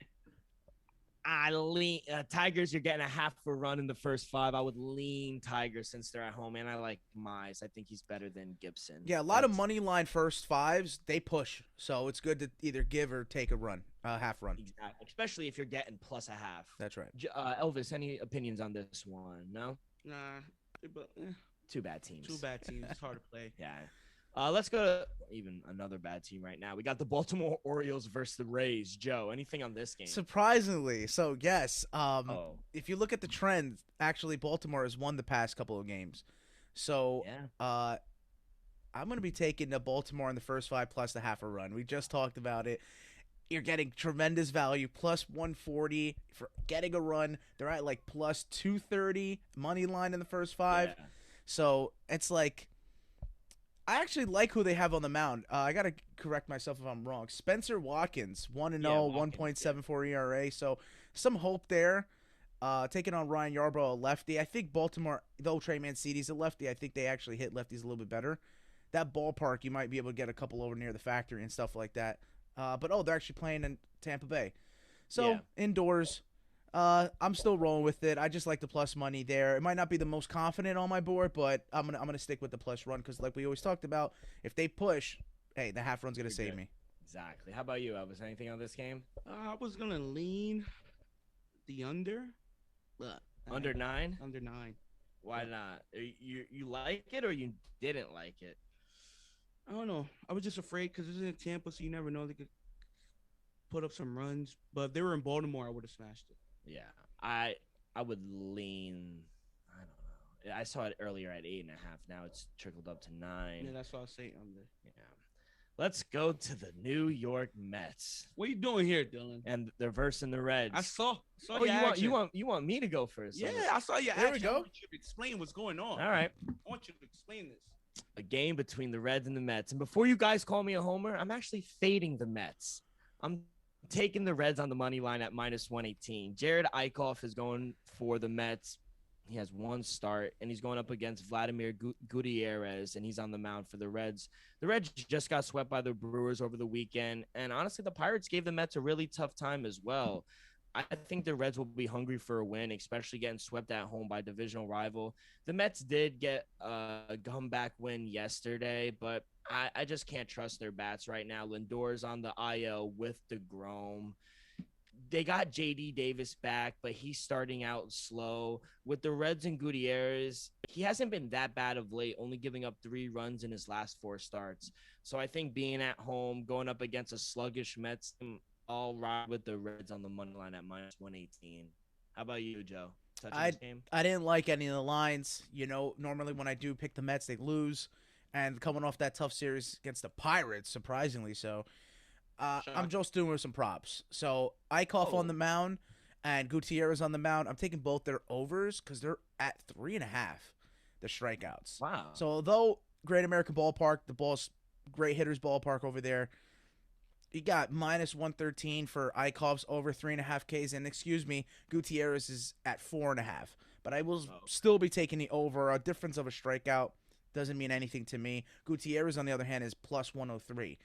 S1: I lean Tigers. You're getting a half a run in the first 5. I would lean Tigers since they're at home, and I like Mize. I think he's better than Gibson.
S3: Yeah, a lot of money line first 5s. They push, so it's good to either give or take a run, half run.
S1: Exactly, especially if you're getting plus a half.
S3: That's right.
S1: Elvis, any opinions on this one? No.
S2: Nah, but
S1: 2 bad teams.
S2: 2 bad teams. It's hard to play.
S1: Yeah. Let's go to even another bad team right now. We got the Baltimore Orioles versus the Rays. Joe, anything on this game?
S3: Surprisingly, so yes. If you look at the trend, actually Baltimore has won the past couple of games. So
S1: yeah.
S3: I'm going to be taking the Baltimore in the first 5 plus the half a run. We just talked about it. You're getting tremendous value, plus 140 for getting a run. They're at like plus 230 money line in the first 5.
S1: Yeah.
S3: So it's like, I actually like who they have on the mound. I got to correct myself if I'm wrong. Spencer Watkins, 1-0, 1.74 ERA. So some hope there. Taking on Ryan Yarbrough, a lefty. I think Baltimore, though Trey Mancini's a lefty, I think they actually hit lefties a little bit better. That ballpark, you might be able to get a couple over near the factory and stuff like that. But they're actually playing in Tampa Bay. So indoors, I'm still rolling with it. I just like the plus money there. It might not be the most confident on my board, but I'm gonna stick with the plus run because, like we always talked about, if they push, hey, the half run's gonna
S1: You're
S3: save
S1: good.
S3: me.
S1: Exactly. How about you, Elvis? Anything on this game?
S2: I was gonna lean the under, but
S1: Under 9?
S2: under 9.
S1: Why not? You like it or you didn't like it?
S2: I don't know. I was just afraid because it's in Tampa, so you never know they could put up some runs. But if they were in Baltimore, I would have smashed it.
S1: Yeah, I would lean. I don't know. I saw it earlier at 8.5. Now it's trickled up to 9.
S2: Yeah, that's what I was saying under.
S1: Yeah. Let's go to the New York Mets,
S2: What you doing here, Dylan?
S1: and they're versing the Reds.
S2: I saw
S1: Oh,
S2: your
S1: you
S2: action.
S1: want me to go first?
S2: Yeah, I saw your
S3: There we
S2: action. I
S3: go.
S2: want you to explain what's going on.
S1: All right.
S2: I want you to explain this.
S1: A game between the Reds and the Mets. And before you guys call me a homer, I'm actually fading the Mets. I'm taking the Reds on the money line at -118. Jared Eichhoff is going for the Mets. He has one start, and he's going up against Vladimir Gutierrez, and he's on the mound for the Reds. The Reds just got swept by the Brewers over the weekend, and honestly, the Pirates gave the Mets a really tough time as well. I think the Reds will be hungry for a win, especially getting swept at home by divisional rival. The Mets did get a comeback win yesterday, but I just can't trust their bats right now. Lindor's on the IL with DeGrom. They got JD Davis back, but he's starting out slow. With the Reds and Gutierrez, he hasn't been that bad of late, only giving up 3 runs in his last 4 starts. So I think being at home, going up against a sluggish Mets team, I'll ride with the Reds on the money line at -118. How about you, Joe? Touching this game?
S3: I didn't like any of the lines. You know, normally when I do pick the Mets, they lose. And coming off that tough series against the Pirates, surprisingly so, I'm just doing with some props. So Eichhoff on the mound and Gutierrez on the mound. I'm taking both their overs because they're at 3.5, the strikeouts.
S1: Wow.
S3: So although Great American Ballpark, the ball's great hitters ballpark over there, you got -113 for Eichhoff's over 3.5 Ks, and excuse me, Gutierrez is at 4.5. But I will still be taking the over. A difference of a strikeout doesn't mean anything to me. Gutierrez, on the other hand, is +103.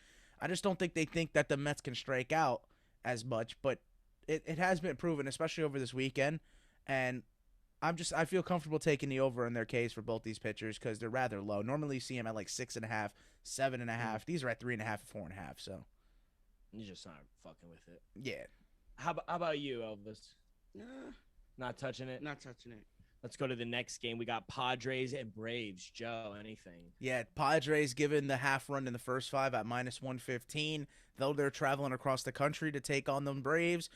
S3: I just don't think they think that the Mets can strike out as much, but it has been proven, especially over this weekend. And I feel comfortable taking the over in their case for both these pitchers because they're rather low. Normally you see them at like 6.5, 7.5. These are at 3.5 and 4.5. So
S1: You're just not fucking with it.
S3: yeah.
S1: How about you, Elvis? Not touching it?
S2: Not touching it.
S1: Let's go to the next game. We got Padres and Braves. Joe, anything?
S3: Yeah, Padres given the half run in the first 5 at -115, though they're traveling across the country to take on the Braves.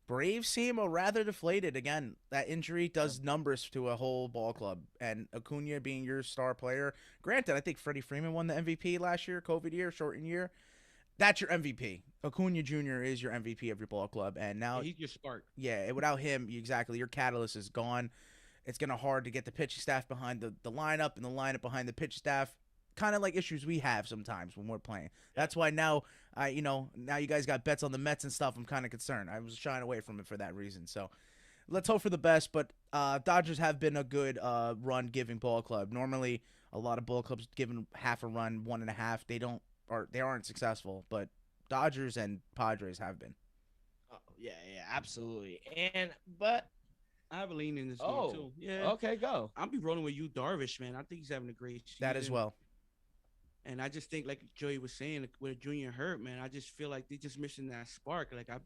S3: Braves seem rather deflated. Again, that injury does numbers to a whole ball club. And Acuna being your star player. Granted, I think Freddie Freeman won the MVP last year, COVID year, shortened year. That's your MVP. Acuna Jr. is your MVP of your ball club. And now,
S2: He's your spark.
S3: yeah, without him, exactly, your catalyst is gone. It's going to hard to get the pitching staff behind the lineup and the lineup behind the pitch staff. Kind of like issues we have sometimes when we're playing. That's why now, now you guys got bets on the Mets and stuff. I'm kind of concerned. I was shying away from it for that reason. So let's hope for the best. But Dodgers have been a good run-giving ball club. Normally, a lot of ball clubs giving half a run, 1.5. They aren't successful. But Dodgers and Padres have been.
S1: Oh, yeah, absolutely. But
S2: I have a lean in this game too. Yeah.
S1: Okay, go.
S2: I'll be rolling with you, Darvish, man. I think he's having a great season.
S3: That as well.
S2: And I just think, like Joey was saying, like, with Junior hurt, man, I just feel like they're just missing that spark. Like I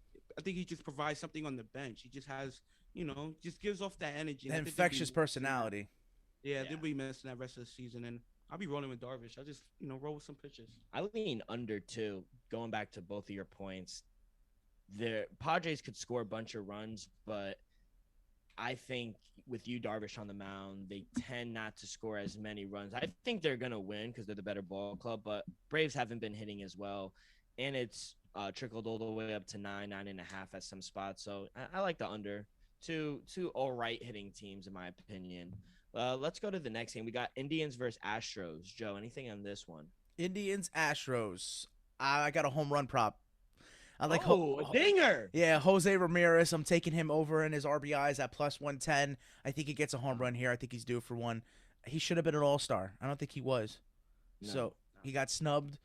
S2: think he just provides something on the bench. He just has, just gives off that energy.
S3: An infectious personality.
S2: Yeah, they'll be missing that rest of the season. And I'll be rolling with Darvish. I'll just, roll with some pitches.
S1: I lean under too. Going back to both of your points, the Padres could score a bunch of runs, but I think with you, Darvish, on the mound, they tend not to score as many runs. I think they're going to win because they're the better ball club, but Braves haven't been hitting as well. And it's trickled all the way up to 9.5 at some spots. So I like the under. Two all right hitting teams, in my opinion. Let's go to the next game. We got Indians versus Astros. Joe, anything on this one?
S3: Indians, Astros. I got a home run prop. I like
S1: a dinger.
S3: Yeah, Jose Ramirez. I'm taking him over in his RBIs at +110. I think he gets a home run here. I think he's due for one. He should have been an all-star. I don't think he was.
S1: No.
S3: So he got snubbed.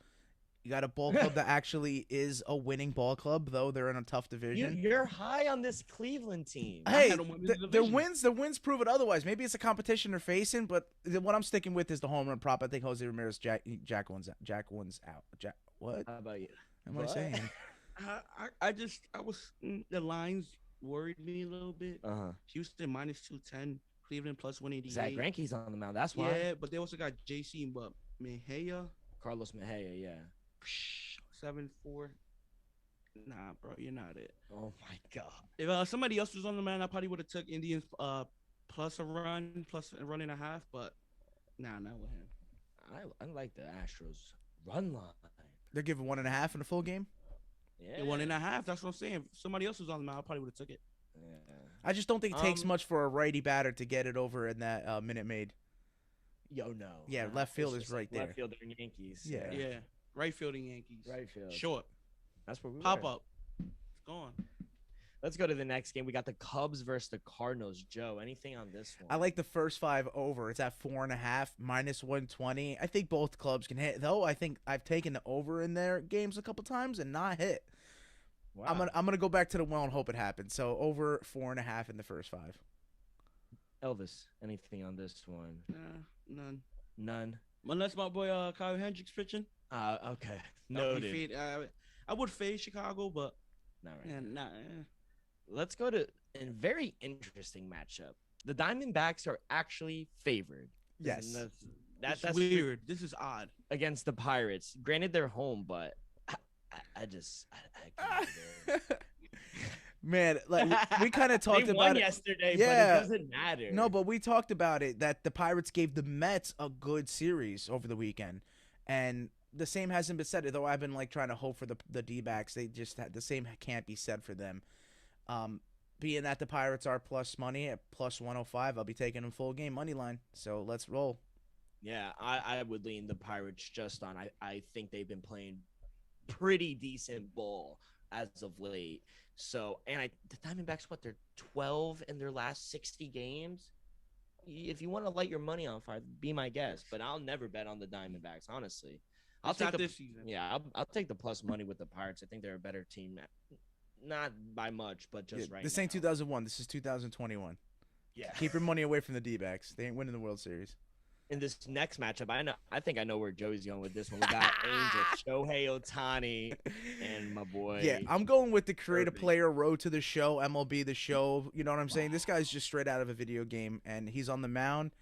S3: You got a ball club that actually is a winning ball club, though they're in a tough division.
S1: You're high on this Cleveland team.
S3: Hey,
S2: had them win the
S3: their
S2: division.
S3: wins prove it otherwise. Maybe it's a competition they're facing, but what I'm sticking with is the home run prop. I think Jose Ramirez, Jack one's out. What
S1: How about you?
S3: am I
S1: What?
S3: saying?
S2: I was the lines worried me a little bit.
S1: Uh-huh.
S2: Houston -210, Cleveland +188.
S1: Zach Greinke's on the mound. That's why.
S2: Yeah, but they also got JC but Mejia
S1: Carlos Mejia, yeah.
S2: 7-4. Nah, bro, you're not it.
S1: Oh my God.
S2: If somebody else was on the mound, I probably would have took Indians plus a run, plus a run and a half. But nah, not with him.
S1: I like the Astros run line.
S3: They're giving 1.5 in the full game.
S1: Yeah.
S2: Yeah, 1.5. That's what I'm saying. If somebody else was on the mound, I probably would have took it.
S1: Yeah.
S3: I just don't think it takes much for a righty batter to get it over in that Minute Maid.
S1: Yo, no.
S3: Yeah,
S1: Nah,
S3: left field
S1: it's
S3: is
S1: just
S3: right there.
S1: Left fielder and Yankees.
S3: Yeah.
S2: Yeah, right fielding Yankees.
S1: Right field.
S2: Short.
S1: That's where we
S2: Pop
S1: were.
S2: up. It's gone.
S1: Let's go to the next game. We got the Cubs versus the Cardinals. Joe, anything on this one?
S3: I like the first 5 over. It's at 4.5 -120. I think both clubs can hit. Though I think I've taken the over in their games a couple times and not hit.
S1: Wow.
S3: I'm gonna go back to the well and hope it happens. So over 4.5 in the first 5.
S1: Elvis, anything on this one?
S2: Nah, none.
S1: None.
S2: Unless my boy Kyle Hendricks pitching.
S1: Okay.
S2: That would be
S1: Noted.
S2: fade. I would fade Chicago, but
S1: Not right.
S2: nah.
S1: Let's go to a very interesting matchup. The Diamondbacks are actually favored.
S3: Yes.
S1: And
S2: That's
S1: that's
S2: weird. This is odd.
S1: against the Pirates. Granted, they're home, but I can't do it.
S3: Man, like we kind of talked
S1: They
S3: about
S1: won
S3: it.
S1: yesterday,
S3: Yeah.
S1: but it doesn't matter.
S3: No, but we talked about it that the Pirates gave the Mets a good series over the weekend, and the same hasn't been said. Though I've been like trying to hope for the D-backs, they just the same can't be said for them. Being that the Pirates are plus money at plus 105, I'll be taking them full game money line. So let's roll.
S1: Yeah, I would lean the Pirates just on. I think they've been playing pretty decent ball as of late. So, and the Diamondbacks, what, they're 12 in their last 60 games? If you want to light your money on fire, be my guest. But I'll never bet on the Diamondbacks, honestly. I'll
S2: It's
S1: take
S2: not
S1: the
S2: this season.
S1: Yeah, I'll take the plus money with the Pirates. I think they're a better team. Not by much, but just right
S3: This
S1: now.
S3: ain't 2001. This is 2021.
S1: Yeah.
S3: Keep your money away from the D-backs. They ain't winning the World Series.
S1: In this next matchup, I think I know where Joey's going with this one. We got Angel, Shohei Ohtani, and my boy.
S3: Yeah, I'm going with the create a
S1: Kirby.
S3: player road to the show, MLB the show. You know what I'm saying? This guy's just straight out of a video game, and he's on the mound.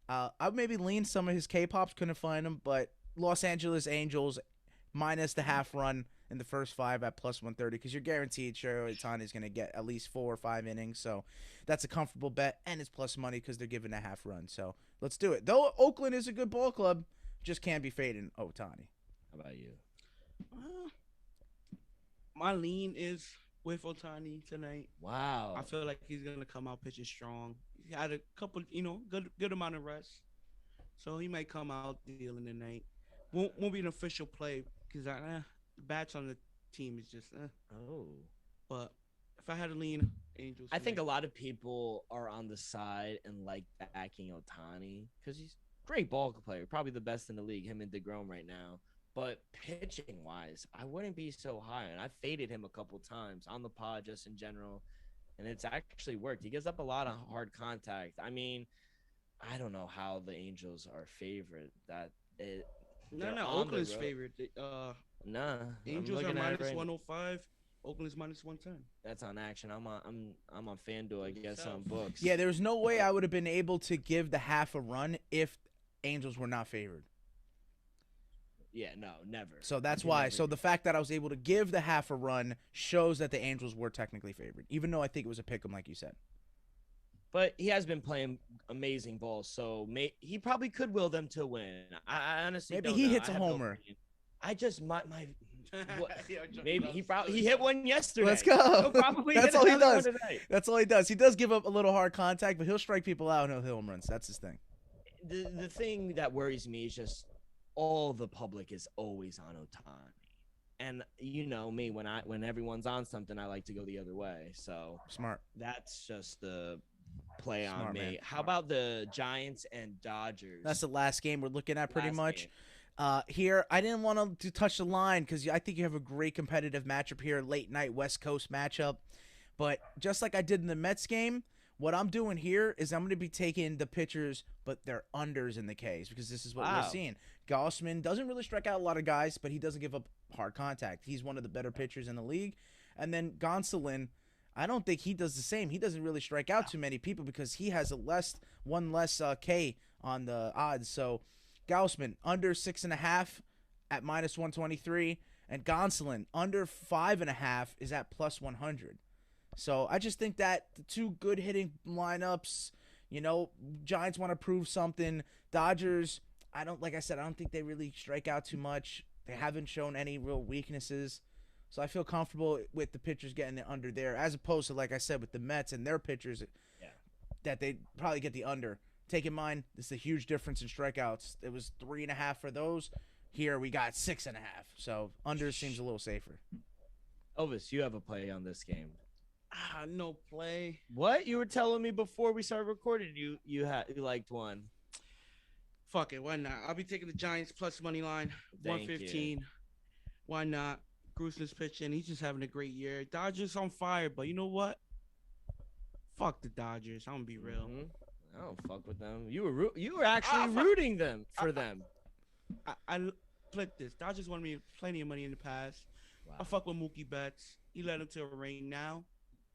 S3: I maybe leaned some of his K-pops, couldn't find him, but Los Angeles Angels minus the half run in the first 5 at plus 130 because you're guaranteed Shohei Ohtani is going to get at least 4 or 5 innings. So that's a comfortable bet, and it's plus money because they're giving a half run. So let's do it. Though Oakland is a good ball club, just can't be fading Ohtani.
S1: How about you?
S2: My lean is with Otani tonight.
S1: Wow.
S2: I feel like he's gonna come out pitching strong. He had a couple, good amount of rest, so he might come out dealing tonight. Won't be an official play because the bats on the team is just.
S1: Oh.
S2: But if I had to lean Angels,
S1: I think a
S2: tonight.
S1: lot of people are on the side and like backing Ohtani because he's a great ball player, probably the best in the league, him and DeGrom right now. But pitching wise, I wouldn't be so high. And I faded him a couple times on the pod just in general. And it's actually worked. He gives up a lot of hard contact. I mean, I don't know how the Angels are favorite.
S2: No,
S1: they're on the
S2: Oakland's
S1: road.
S2: favorite.
S1: Nah.
S2: Angels are
S1: I'm looking at it
S2: minus
S1: right-
S2: 105. Oakland's minus 110.
S1: That's on action. I'm on FanDuel, I guess, on books.
S3: Yeah, there's no way I would have been able to give the half a run if Angels were not favored.
S1: Yeah, no, never.
S3: So that's
S1: You can
S3: why.
S1: never
S3: So
S1: do
S3: the fact that I was able to give the half a run shows that the Angels were technically favored, even though I think it was a pick 'em like you said.
S1: But he has been playing amazing ball, so he probably could will them to win. I honestly
S3: Maybe
S1: don't
S3: he
S1: know.
S3: hits
S1: I
S3: a
S1: have no
S3: homer.
S1: opinion. I just my what,
S2: Yo, Joe,
S1: maybe
S2: that's
S1: he
S2: silly.
S1: hit one yesterday.
S3: Let's go.
S1: He'll probably
S3: That's
S1: hit
S3: all he
S1: another one
S3: does.
S1: tonight.
S3: That's all he does. He does give up a little hard contact, but he'll strike people out and he'll hit home runs. That's his thing.
S1: The thing that worries me is just all the public is always on Ohtani, and you know me when everyone's on something, I like to go the other way. So
S3: Smart.
S1: that's just the play on
S3: Smart,
S1: me.
S3: man.
S1: How about the Giants and Dodgers?
S3: That's the last game we're looking at pretty
S1: Last
S3: much.
S1: game.
S3: Here, I didn't want to touch the line because I think you have a great competitive matchup here, late night West Coast matchup. But just like I did in the Mets game, what I'm doing here is I'm going to be taking the pitchers, but they're unders in the Ks because this is what we're seeing. Gaussman doesn't really strike out a lot of guys, but he doesn't give up hard contact. He's one of the better pitchers in the league. And then Gonsolin, I don't think he does the same. He doesn't really strike out too many people because he has one less K on the odds. So Gaussman under 6.5 at -123, and Gonsolin under 5.5 is at +100. So I just think that the two good hitting lineups, Giants want to prove something. Dodgers, like I said, I don't think they really strike out too much. They haven't shown any real weaknesses. So I feel comfortable with the pitchers getting it under there, as opposed to, like I said, with the Mets and their pitchers, that they probably get the under. Take in mind, this is a huge difference in strikeouts. It was 3.5 for those. Here we got 6.5. So under seems a little safer.
S1: Elvis, you have a play on this game.
S2: No play.
S1: What? You were telling me before we started recording you liked one.
S2: Fuck it, why not? I'll be taking the Giants plus money line, 115. Why not? Gruesom's pitching. He's just having a great year. Dodgers on fire, but you know what? Fuck the Dodgers. I'm gonna be real.
S1: Mm-hmm. I don't fuck with them. You were actually rooting them for them.
S2: I flipped this. Dodgers won me plenty of money in the past.
S1: Wow.
S2: I fuck with Mookie Betts. He led them to a ring now.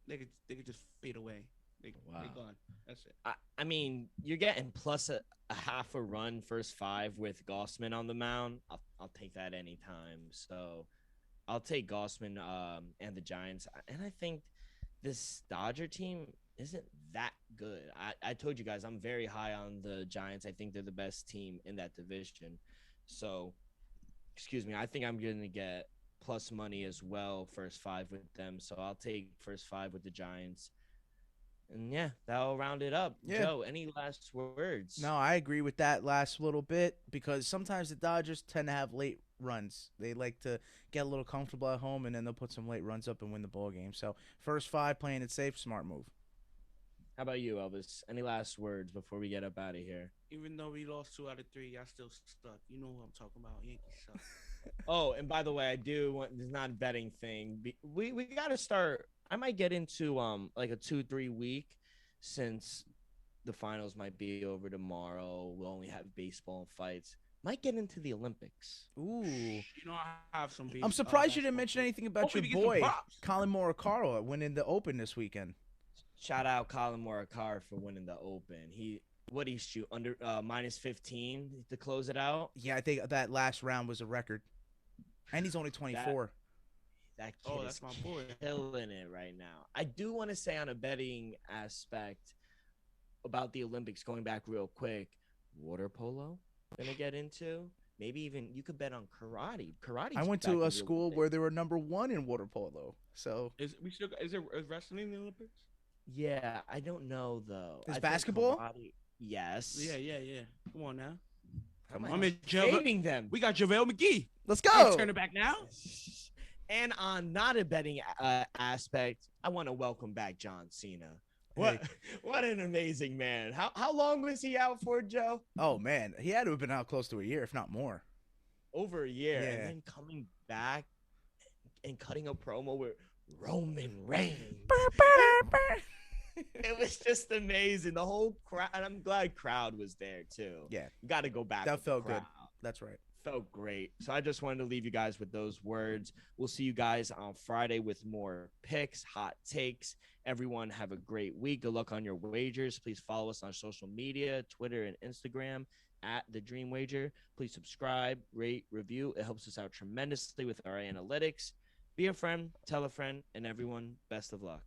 S2: They could just fade away. They're gone. That's it.
S1: I mean, you're getting plus a half a run first 5 with Gaussman on the mound. I'll take that anytime. So I'll take Gaussman and the Giants. And I think this Dodger team isn't that good. I told you guys I'm very high on the Giants. I think they're the best team in that division. So, excuse me, I think I'm going to get plus money as well, first 5 with them. So I'll take first 5 with the Giants. And yeah, that'll round it up.
S3: Yeah.
S1: Joe, any last words?
S3: No, I agree with that last little bit because sometimes the Dodgers tend to have late runs. They like to get a little comfortable at home, and then they'll put some late runs up and win the ball game. So first 5, playing it safe, smart move.
S1: How about you, Elvis? Any last words before we get up out of here?
S2: Even though we lost 2 out of 3, I still stuck. You know what I'm talking about. Yankees suck.
S1: Oh, and by the way, I do want, it's not a betting thing. We got to start. I might get into like a 2-3 week since the finals might be over tomorrow. We'll only have baseball and fights. Might get into the Olympics.
S3: Ooh.
S2: I have some.
S3: I'm surprised you didn't mention anything about your boy, Colin Morikawa, winning the Open this weekend.
S1: Shout out Colin Morikawa for winning the Open. What he shoot under -15 to close it out?
S3: Yeah, I think that last round was a record. And he's only 24.
S1: That kid is my boy, killing it right now. I do want to say on a betting aspect about the Olympics, going back real quick, water polo, gonna get into. Maybe even you could bet on karate.
S3: I went to a school where they were #1 in water polo. So
S2: is wrestling in the Olympics?
S1: Yeah, I don't know though.
S3: Is basketball?
S1: Yes.
S2: Yeah. Come on now.
S1: I'm in them.
S2: We got JaVale McGee.
S3: Let's go.
S2: Turn it back now.
S1: And on not a betting aspect, I want to welcome back John Cena. What an amazing man. How long was he out for, Joe?
S3: Oh, man. He had to have been out close to a year, if not more.
S1: Over a year.
S3: Yeah.
S1: And then coming back and cutting a promo with Roman Reigns. It was just amazing. The whole crowd, and I'm glad crowd was there too.
S3: Yeah.
S1: You got to go back.
S3: That felt good. That's right.
S1: Felt great. So I just wanted to leave you guys with those words. We'll see you guys on Friday with more picks, hot takes. Everyone have a great week. Good luck on your wagers. Please follow us on social media, Twitter and Instagram at The Dream Wager. Please subscribe, rate, review. It helps us out tremendously with our analytics. Be a friend, tell a friend, and everyone, best of luck.